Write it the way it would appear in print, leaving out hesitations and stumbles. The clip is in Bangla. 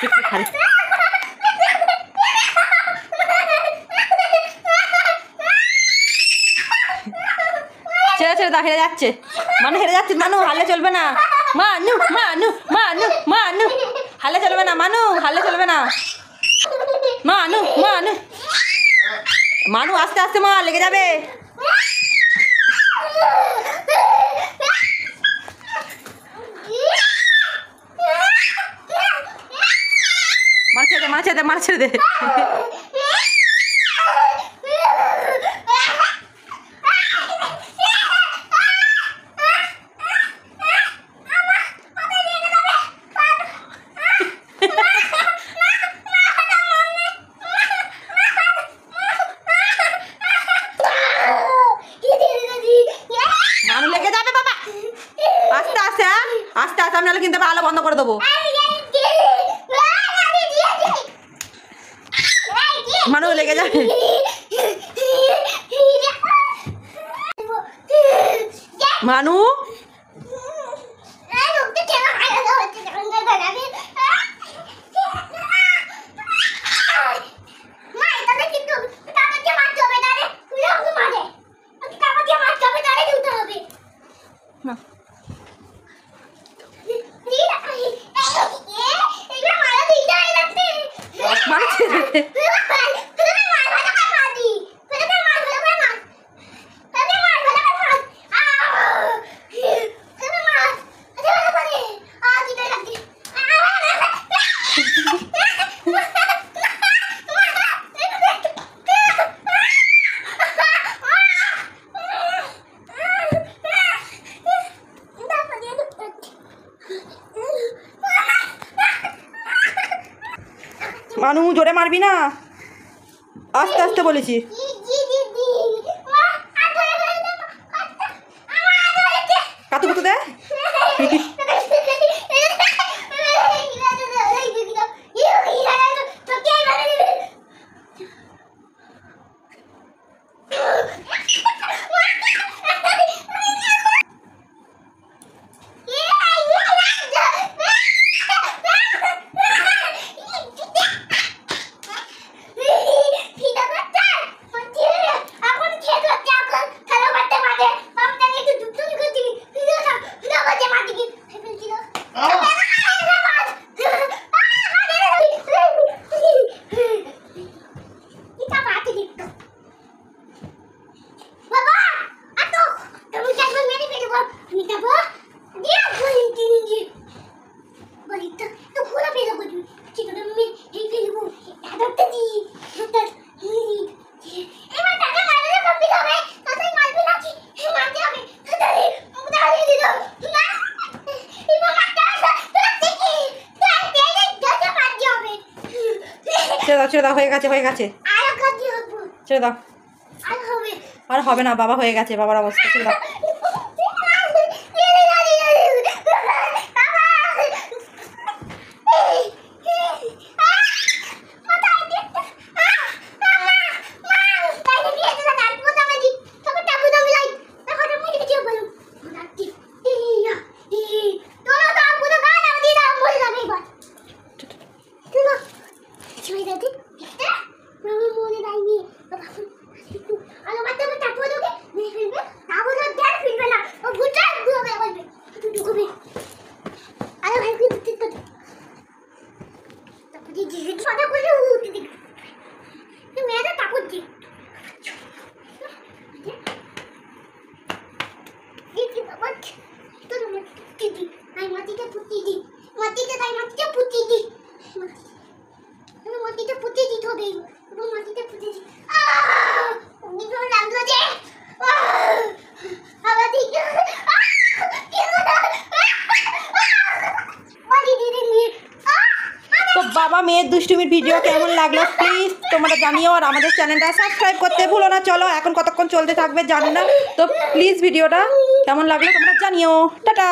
ছেড়ে ছেড়ে দাও, হেরে যাচ্ছে মানু, হেরে যাচ্ছে মানু, হালে চলবে না। মানু মানু মানু মানু, হালে চলবে না মানু, হালে চলবে না। মানু মানু মানু, আস্তে আস্তে মা, লেগে যাবে। মার ছেড়ে দে, মার ছেড়ে দে, মার ছেড়ে দে। মানু লেগে যাবে বাবা, আস্তে আস্তে, আস্তে আস্তে, আমি নাহলে কিন্তু আলো বন্ধ করে দেবো। মানু লেগে যাবে। মানু মানু জোরে মারবি না, আস্তে আস্তে বলেছি। কাতু কুতু দে। ছেড়ে দাও, হয়ে গেছে, হয়ে গেছে, ছেড়ে দাও। আর হবে না বাবা, হয়ে গেছে বাবার অবস্থা, ছেড়ে দাও। বাবা মেয়ের দুষ্টুমির ভিডিও কেমন লাগলো প্লিজ তোমরা জানিও, আর আমাদের চ্যানেলটা সাবস্ক্রাইব করতে ভুলো না। চলো এখন কতক্ষণ চলতে থাকবে জানি না, তো প্লিজ ভিডিওটা কেমন লাগলো তোমরা জানিও। টাটা।